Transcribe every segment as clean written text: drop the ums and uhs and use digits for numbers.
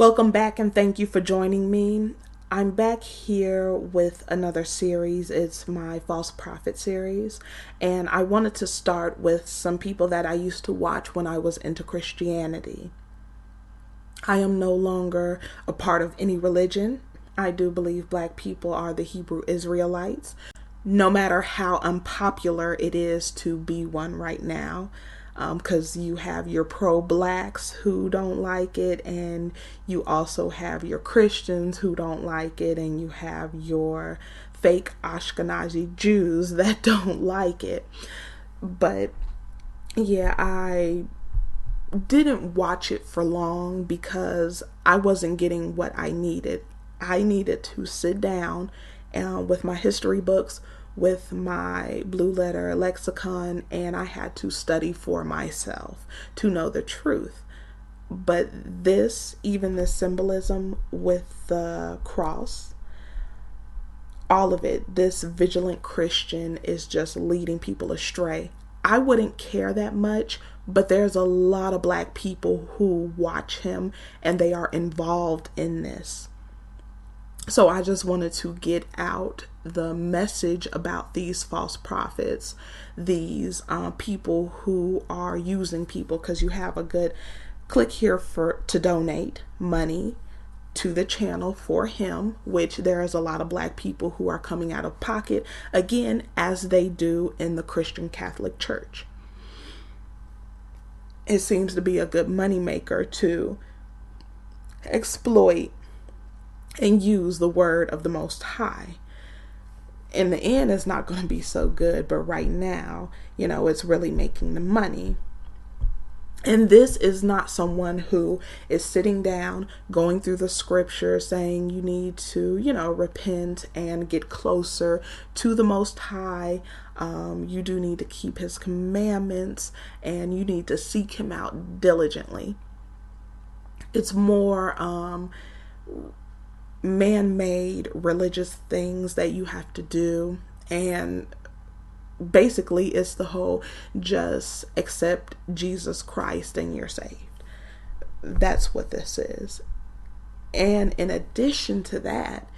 Welcome back and thank you for joining me. I'm back here with another series. It's my False Prophet series, and I wanted to start with some people that I used to watch when I was into Christianity. I am no longer a part of any religion. I do believe black people are the Hebrew Israelites, no matter how unpopular it is to be one right now. Because you have your pro-blacks who don't like it, and you also have your Christians who don't like it, and you have your fake Ashkenazi Jews that don't like it. But yeah, I didn't watch it for long because I wasn't getting what I needed. I needed to sit down with my history books, with my blue letter lexicon, and I had to study for myself to know the truth. But even this symbolism with the cross, all of it, this vigilant Christian is just leading people astray. I wouldn't care that much, but there's a lot of black people who watch him and they are involved in this. So I just wanted to get out the message about these false prophets, these people who are using people, because you have a good click here to donate money to the channel for him, which there is a lot of black people who are coming out of pocket, again, as they do in the Christian Catholic Church. It seems to be a good moneymaker to exploit and use the word of the Most High. In the end, it's not going to be so good, but right now, it's really making the money. And this is not someone who is sitting down, going through the scripture, saying you need to, repent and get closer to the Most High. You do need to keep his commandments and you need to seek him out diligently. It's more man-made religious things that you have to do, and basically it's the whole just accept Jesus Christ and you're saved. That's what this is. And in addition to that,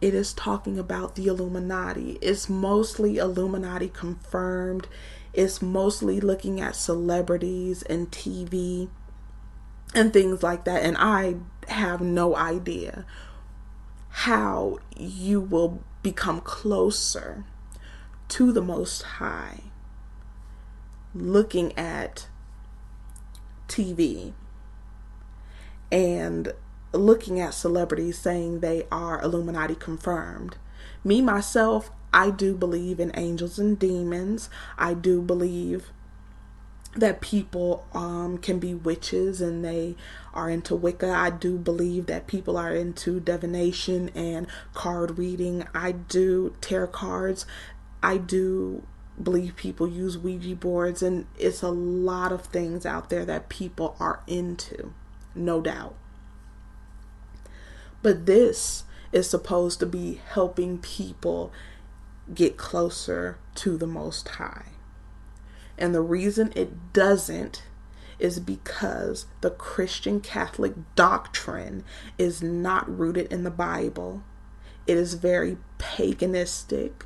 it is talking about the Illuminati. It's mostly Illuminati Confirmed. It's mostly looking at celebrities and TV and things like that, and I have no idea how you will become closer to the Most High looking at TV and looking at celebrities saying they are Illuminati confirmed. Me, myself, I do believe in angels and demons. I do believe that people can be witches and they are into Wicca. I do believe that people are into divination and card reading. I do tarot cards. I do believe people use Ouija boards, and it's a lot of things out there that people are into, no doubt. But this is supposed to be helping people get closer to the Most High. And the reason it doesn't is because the Christian Catholic doctrine is not rooted in the Bible. It is very paganistic.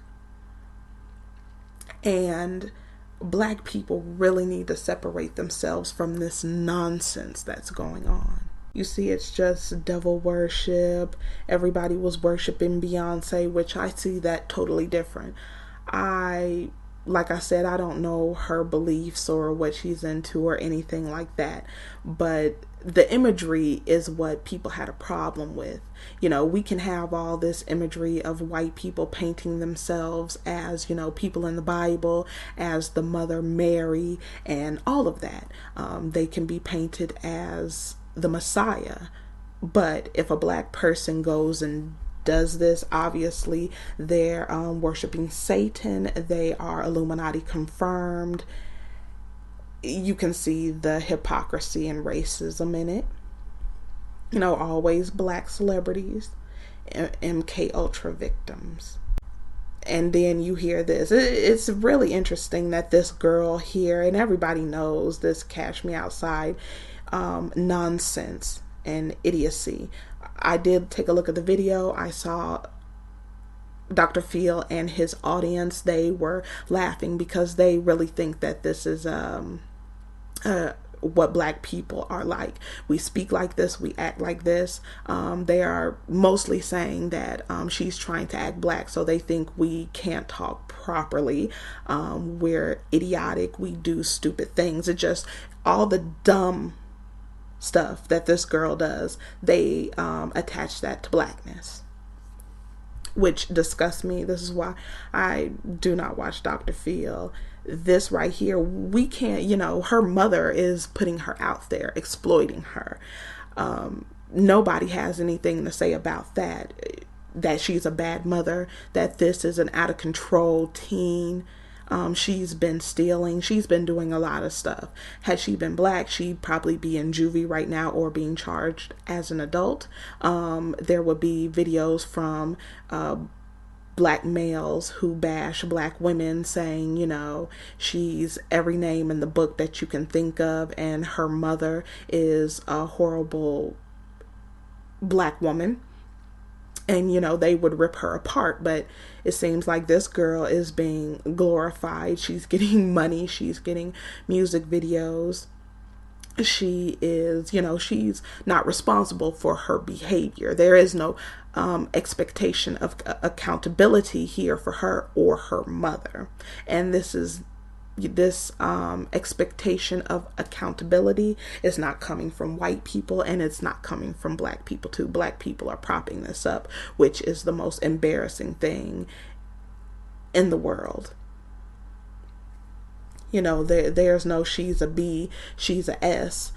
And black people really need to separate themselves from this nonsense that's going on. You see, it's just devil worship. Everybody was worshiping Beyonce, which I see that totally different. Like I said, I don't know her beliefs or what she's into or anything like that. But the imagery is what people had a problem with. We can have all this imagery of white people painting themselves as, people in the Bible, as the Mother Mary, and all of that. They can be painted as the Messiah. But if a black person goes and does this, obviously they're worshiping Satan. They are Illuminati confirmed. You can see the hypocrisy and racism in it. Always black celebrities, MK Ultra victims. And then you hear this. It's really interesting that this girl here, and everybody knows this Cash Me Outside nonsense and idiocy. I did take a look at the video. I saw Dr. Phil and his audience. They were laughing because they really think that this is what black people are like. We speak like this, we act like this. They are mostly saying that she's trying to act black, so they think we can't talk properly. We're idiotic, we do stupid things. It just, all the dumb stuff that this girl does, they attach that to blackness, which disgusts me. This is why I do not watch Dr. Phil. This right here, we can't, her mother is putting her out there, exploiting her. Nobody has anything to say about that she's a bad mother, that this is an out of control teen. She's been stealing. She's been doing a lot of stuff. Had she been black, she'd probably be in juvie right now or being charged as an adult. There would be videos from black males who bash black women, saying, she's every name in the book that you can think of, and her mother is a horrible black woman. And, they would rip her apart. But it seems like this girl is being glorified. She's getting money. She's getting music videos. She is, she's not responsible for her behavior. There is no expectation of accountability here for her or her mother. And this expectation of accountability is not coming from white people, and it's not coming from black people too. Black people are propping this up, which is the most embarrassing thing in the world. There's no she's a B, she's a S,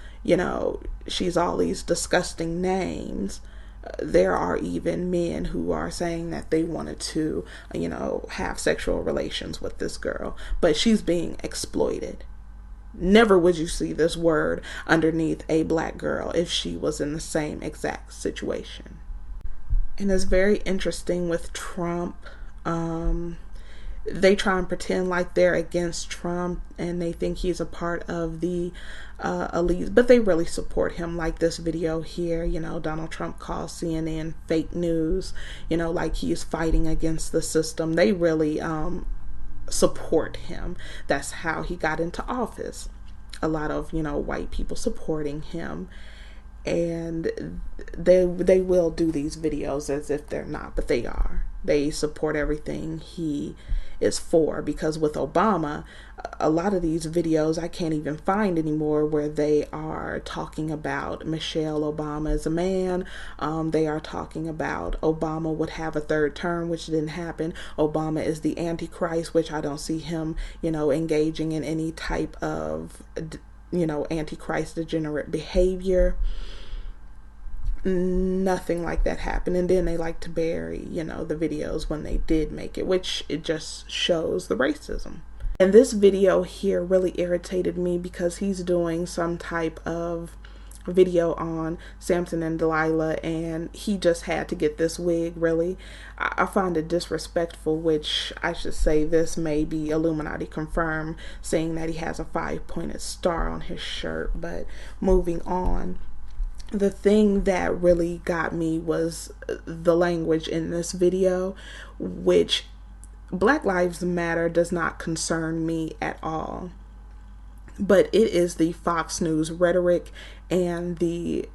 she's all these disgusting names. There are even men who are saying that they wanted to, have sexual relations with this girl, but she's being exploited. Never would you see this word underneath a black girl if she was in the same exact situation. And it's very interesting with Trump. They try and pretend like they're against Trump and they think he's a part of the elite, but they really support him. Like this video here, Donald Trump calls CNN fake news, like he's fighting against the system. They really support him. That's how he got into office. A lot of, white people supporting him. And they will do these videos as if they're not, but they are. They support everything he is for, because with Obama, a lot of these videos I can't even find anymore where they are talking about Michelle Obama as a man. They are talking about Obama would have a third term, which didn't happen. Obama is the Antichrist, which I don't see him, engaging in any type of, Antichrist degenerate behavior. Nothing like that happened. And then they like to bury, the videos when they did make it, which it just shows the racism. And this video here really irritated me because he's doing some type of video on Samson and Delilah, and he just had to get this wig. Really, I find it disrespectful, which I should say this may be Illuminati Confirmed, saying that he has a 5-pointed star on his shirt. But moving on, the thing that really got me was the language in this video, which Black Lives Matter does not concern me at all. But it is the Fox News rhetoric and the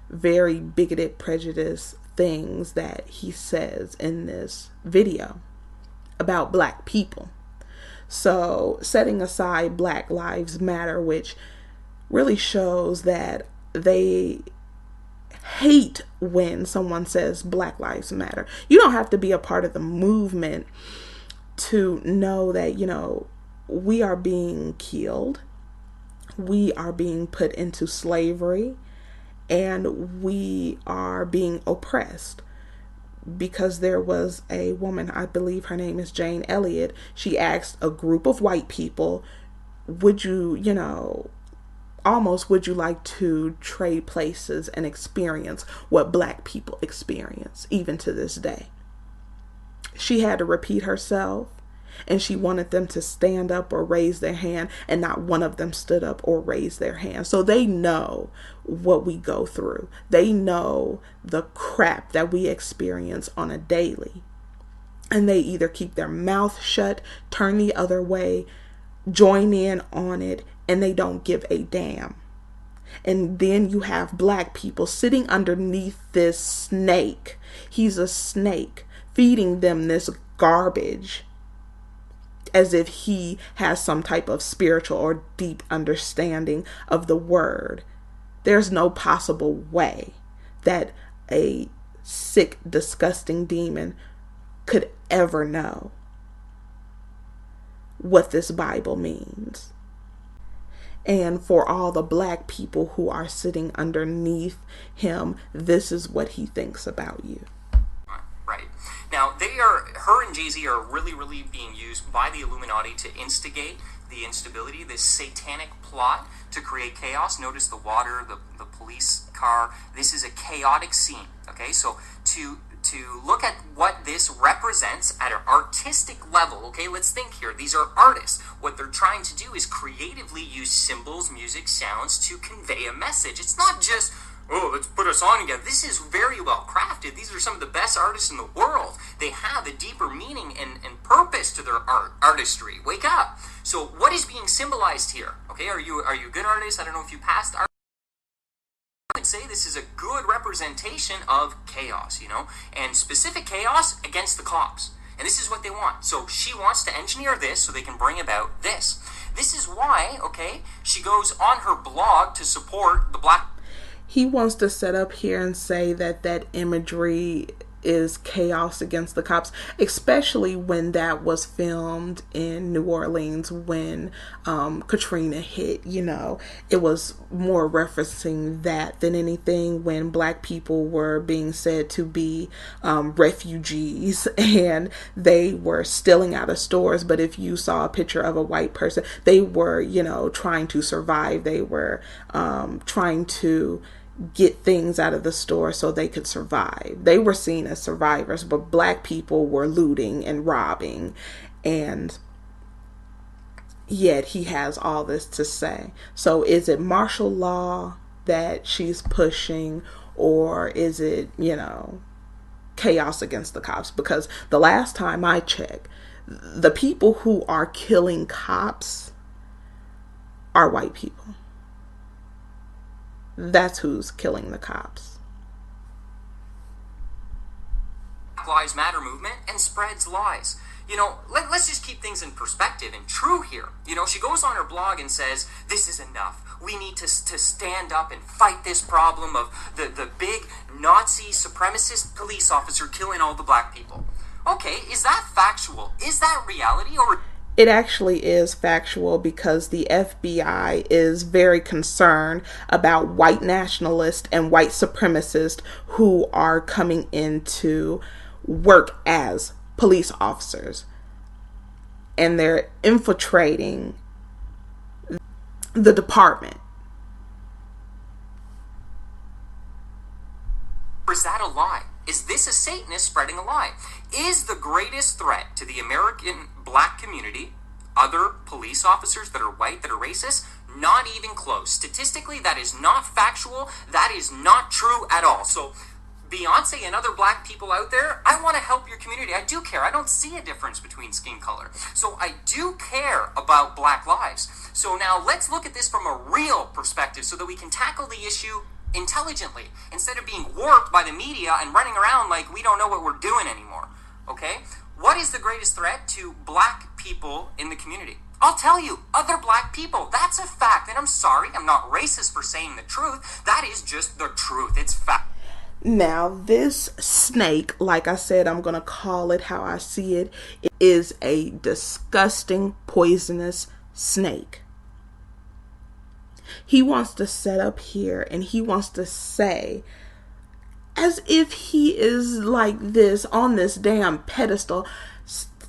very bigoted, prejudiced things that he says in this video about black people. So setting aside Black Lives Matter, which really shows that they hate when someone says Black Lives Matter. You don't have to be a part of the movement to know that, we are being killed. We are being put into slavery, and we are being oppressed. Because there was a woman, I believe her name is Jane Elliott. She asked a group of white people, would you, would you like to trade places and experience what black people experience even to this day? She had to repeat herself, And she wanted them to stand up or raise their hand, and not one of them stood up or raised their hand. So they know what we go through. They know the crap that we experience on a daily. And they either keep their mouth shut, turn the other way, join in on it, and they don't give a damn. And then you have black people sitting underneath this snake. He's a snake, feeding them this garbage as if he has some type of spiritual or deep understanding of the word. There's no possible way that a sick, disgusting demon could ever know what this Bible means. And for all the black people who are sitting underneath him, this is what he thinks about you. Right. Now, her and Jay-Z are really being used by the Illuminati to instigate the instability, this satanic plot to create chaos. Notice the water, the police car. This is a chaotic scene, okay? So to look at what this represents at an artistic level, okay, let's think here. These are artists. What they're trying to do is creatively use symbols, music, sounds to convey a message. It's not just, oh, let's put a song together. This is very well crafted. These are some of the best artists in the world. They have a deeper meaning and purpose to their artistry. Wake up. So what is being symbolized here? Okay, are you a good artist? I don't know if you passed art. I would say this is a good representation of chaos, and specific chaos against the cops. And this is what they want. So she wants to engineer this so they can bring about this. This is why, okay, she goes on her blog to support the black. He wants to set up here and say that imagery is chaos against the cops, especially when that was filmed in New Orleans when Katrina hit. It was more referencing that than anything, when black people were being said to be refugees and they were stealing out of stores. But if you saw a picture of a white person, they were, trying to survive. They were trying to get things out of the store so they could survive. They were seen as survivors, but black people were looting and robbing. And yet he has all this to say. So is it martial law that she's pushing, or is it, chaos against the cops? Because the last time I checked, the people who are killing cops are white people. That's who's killing the cops. Black Lives Matter movement and spreads lies. Let's just keep things in perspective and true here. She goes on her blog and says, this is enough. We need to stand up and fight this problem of the big Nazi supremacist police officer killing all the black people. Okay, is that factual? Is that reality? Or it actually is factual, because the FBI is very concerned about white nationalists and white supremacists who are coming into work as police officers. And they're infiltrating the department. Or is that a lie? Is this a Satanist spreading a lie? Is the greatest threat to the American black community other police officers that are white, that are racist? Not even close. Statistically, that is not factual. That is not true at all. So Beyonce and other black people out there, I want to help your community. I do care. I don't see a difference between skin color. So I do care about black lives. So now let's look at this from a real perspective so that we can tackle the issue intelligently, instead of being warped by the media and running around like we don't know what we're doing anymore. Okay? What is the greatest threat to black people in the community? I'll tell you, other black people. That's a fact. And I'm sorry, I'm not racist for saying the truth. That is just the truth. It's fact. Now, this snake, like I said, I'm going to call it how I see it, is a disgusting, poisonous snake. He wants to set up here and he wants to say, as if he is like this on this damn pedestal,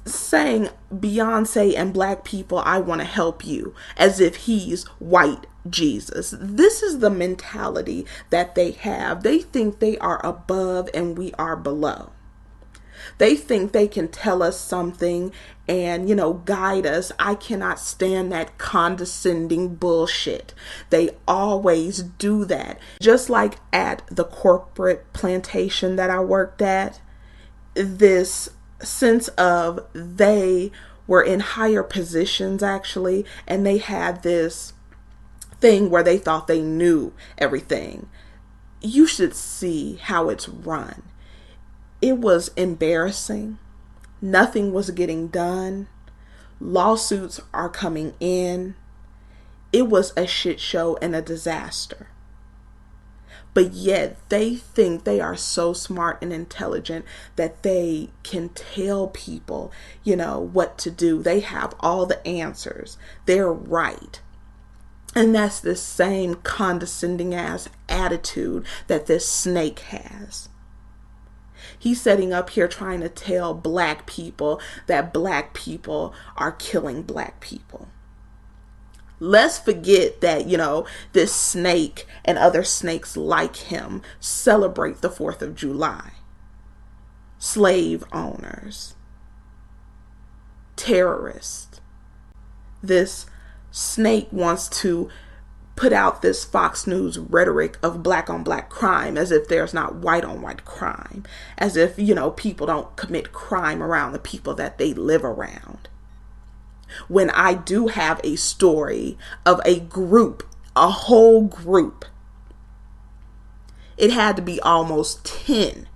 saying, Beyonce and black people, I want to help you, as if he's white Jesus. This is the mentality that they have. They think they are above and we are below. They think they can tell us something and, guide us. I cannot stand that condescending bullshit. They always do that. Just like at the corporate plantation that I worked at, this sense of they were in higher positions actually, and they had this thing where they thought they knew everything. You should see how it's run. It was embarrassing. Nothing was getting done. Lawsuits are coming in. It was a shit show and a disaster. But yet they think they are so smart and intelligent that they can tell people, what to do. They have all the answers. They're right. And that's the same condescending ass attitude that this snake has. He's sitting up here trying to tell black people that black people are killing black people. Let's forget that, this snake and other snakes like him celebrate the 4th of July. Slave owners. Terrorists. This snake wants to put out this Fox News rhetoric of black on black crime as if there's not white on white crime. As if, people don't commit crime around the people that they live around. When I do have a story of a group, a whole group, it had to be almost 10,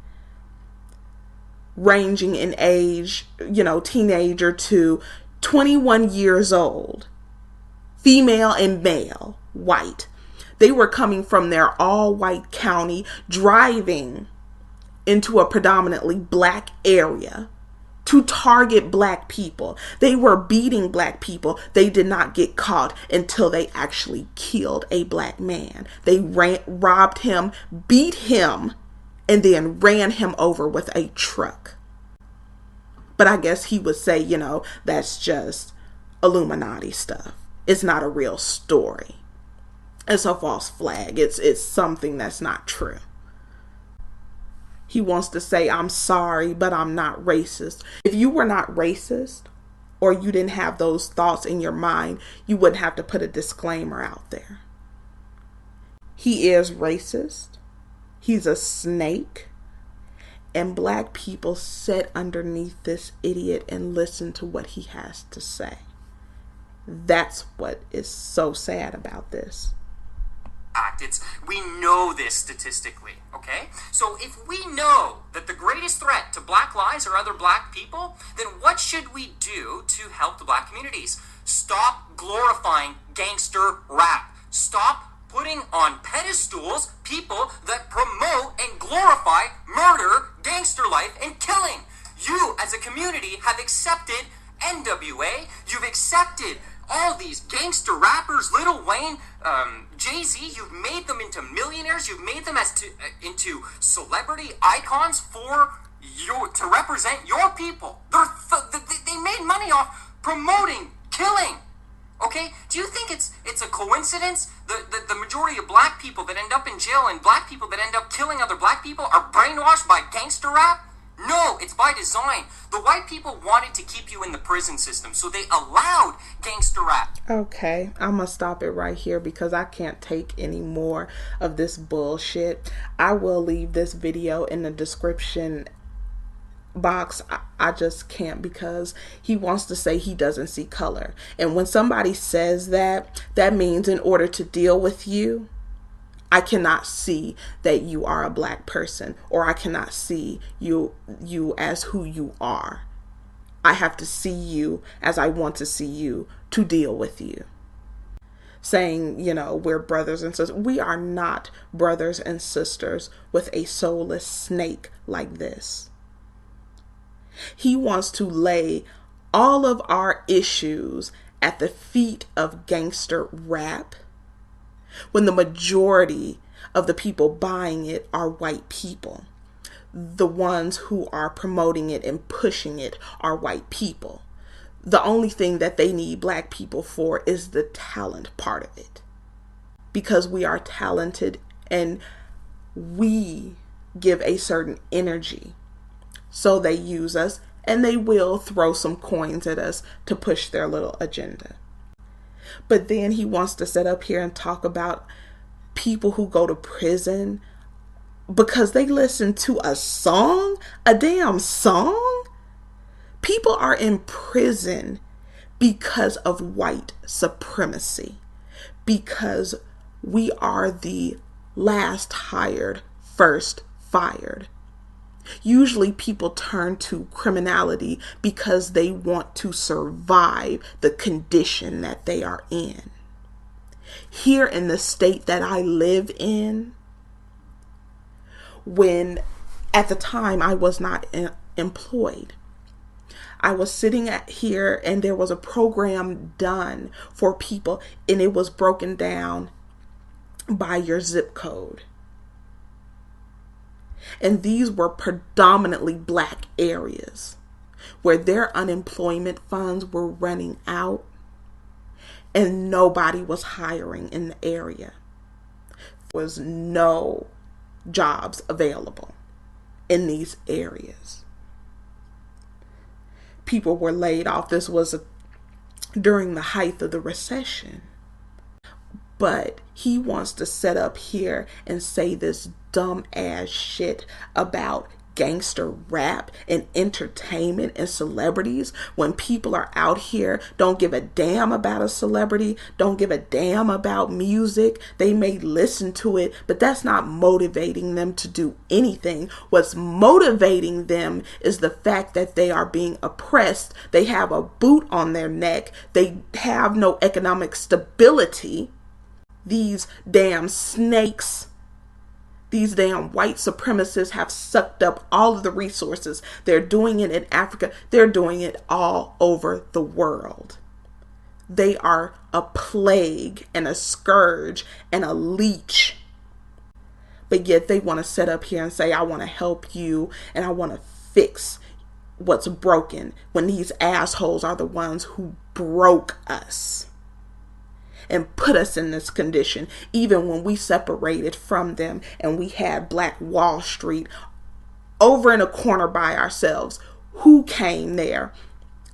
ranging in age, teenager to 21 years old, female and male, white. They were coming from their all-white county, driving into a predominantly black area to target black people. They were beating black people. They did not get caught until they actually killed a black man. They robbed him, beat him, and then ran him over with a truck. But I guess he would say, that's just Illuminati stuff. It's not a real story. It's a false flag. It's something that's not true. He wants to say, I'm sorry, but I'm not racist. If you were not racist, or you didn't have those thoughts in your mind, you wouldn't have to put a disclaimer out there. He is racist. He's a snake. And black people sit underneath this idiot and listen to what he has to say. That's what is so sad about this. We know this statistically, okay? So if we know that the greatest threat to black lives are other black people, then what should we do to help the black communities? Stop glorifying gangster rap. Stop putting on pedestals people that promote and glorify murder, gangster life, and killing. You, as a community, have accepted NWA. You've accepted all these gangster rappers, Lil Wayne, Jay-Z. You've made them into millionaires. You've made them into celebrity icons to represent your people. They made money off promoting killing. Okay? Do you think it's a coincidence that the majority of black people that end up in jail and black people that end up killing other black people are brainwashed by gangster rap? No, it's by design. The white people wanted to keep you in the prison system, so they allowed gangster rap. Okay, I'm going to stop it right here because I can't take any more of this bullshit. I will leave this video in the description box. I just can't, because he wants to say he doesn't see color. And when somebody says that, that means in order to deal with you, I cannot see that you are a black person, or I cannot see you as who you are. I have to see you as I want to see you to deal with you. Saying, we're brothers and sisters. We are not brothers and sisters with a soulless snake like this. He wants to lay all of our issues at the feet of gangster rap, when the majority of the people buying it are white people. The ones who are promoting it and pushing it are white people. The only thing that they need black people for is the talent part of it. Because we are talented and we give a certain energy So they use us, and they will throw some coins at us to push their little agenda. But then he wants to sit up here and talk about people who go to prison because they listen to a song, a damn song. People are in prison because of white supremacy, because we are the last hired, first fired. Usually people turn to criminality because they want to survive the condition that they are in. Here in the state that I live in, when at the time I was not employed, I was sitting here and there was a program done for people, and it was broken down by your zip code. And these were predominantly black areas where their unemployment funds were running out and nobody was hiring in the area. There was no jobs available in these areas. People were laid off. This was during the height of the recession. But he wants to sit up here and say this dumb ass shit about gangster rap and entertainment and celebrities when people are out here, don't give a damn about a celebrity, don't give a damn about music. They may listen to it, but that's not motivating them to do anything. What's motivating them is the fact that they are being oppressed. They have a boot on their neck. They have no economic stability. These damn snakes, these damn white supremacists have sucked up all of the resources. They're doing it in Africa. They're doing it all over the world. They are a plague and a scourge and a leech. But yet they want to sit up here and say, I want to help you and I want to fix what's broken, when these assholes are the ones who broke us and put us in this condition, even when we separated from them and we had Black Wall Street over in a corner by ourselves. Who came there,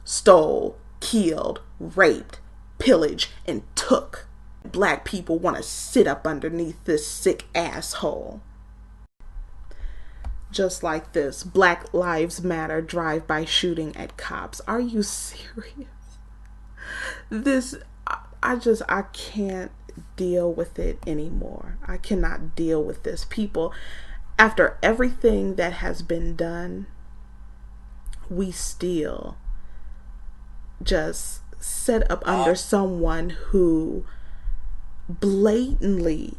stole, killed, raped, pillaged, and took? Black people want to sit up underneath this sick asshole. Just like this Black Lives Matter drive-by shooting at cops. Are you serious? I can't deal with it anymore. I cannot deal with this. People, after everything that has been done, we still just set up under someone who blatantly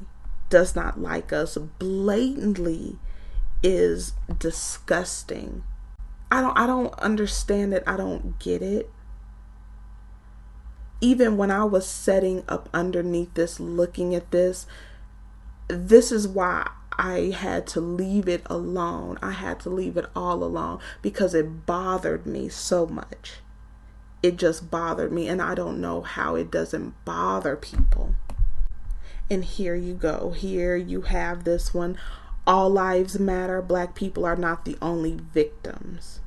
does not like us, blatantly is disgusting. I don't understand it. I don't get it. Even when I was setting up underneath this, looking at this is why I had to leave it alone. I had to leave it all alone because it bothered me so much. It just bothered me, and I don't know how it doesn't bother people. And here you go. Here you have this one. All lives matter. Black people are not the only victims.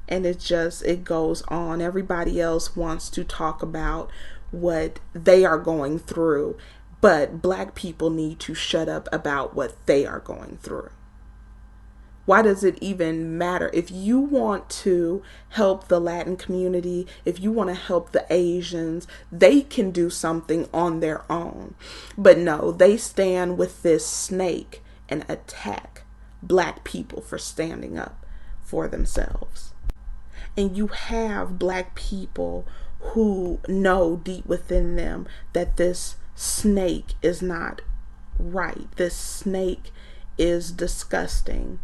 And it goes on. Everybody else wants to talk about what they are going through, but Black people need to shut up about what they are going through. Why does it even matter? If you want to help the Latin community, if you want to help the Asians, they can do something on their own. But no, they stand with this snake and attack Black people for standing up for themselves. And you have Black people who know deep within them that this snake is not right. This snake is disgusting.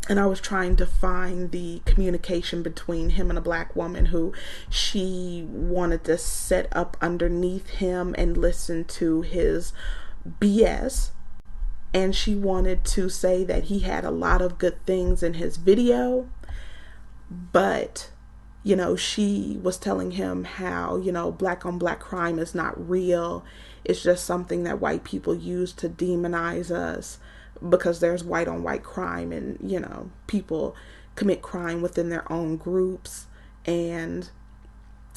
And I was trying to find the communication between him and a Black woman who she wanted to set up underneath him and listen to his BS. And she wanted to say that he had a lot of good things in his video. But, she was telling him how, Black on Black crime is not real. It's just something that white people use to demonize us. because there's white on white crime, and people commit crime within their own groups. And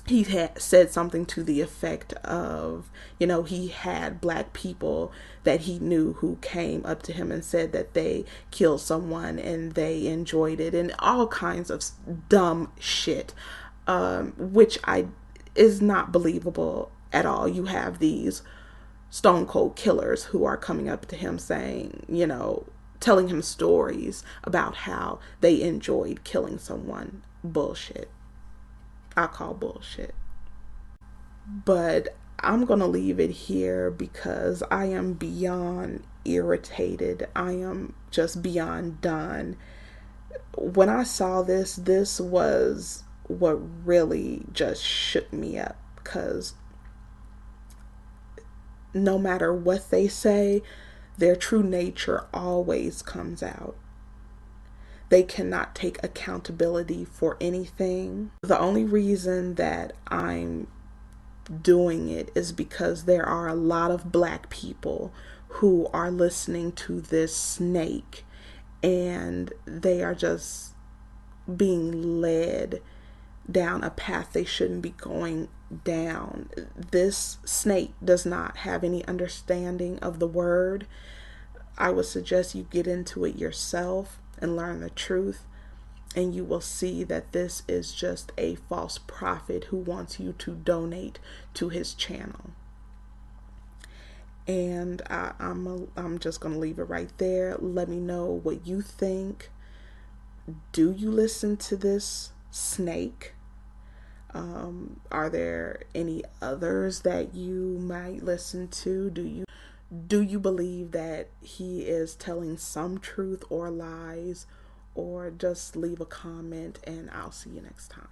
he had said something to the effect of, he had black people that he knew who came up to him and said that they killed someone and they enjoyed it, and all kinds of dumb shit, which is not believable at all. You have these stone cold killers who are coming up to him saying, telling him stories about how they enjoyed killing someone. Bullshit. I call bullshit. But I'm going to leave it here because I am beyond irritated. I am just beyond done. When I saw this was what really just shook me up, because no matter what they say, their true nature always comes out. They cannot take accountability for anything. The only reason that I'm doing it is because there are a lot of black people who are listening to this snake, and they are just being led down a path they shouldn't be going down. This snake does not have any understanding of the word. I would suggest you get into it yourself and learn the truth, and you will see that this is just a false prophet who wants you to donate to his channel. And I'm just going to leave it right there. Let me know what you think. Do you listen to this snake? Are there any others that you might listen to? Do you believe that he is telling some truth or lies? Or just leave a comment, and I'll see you next time.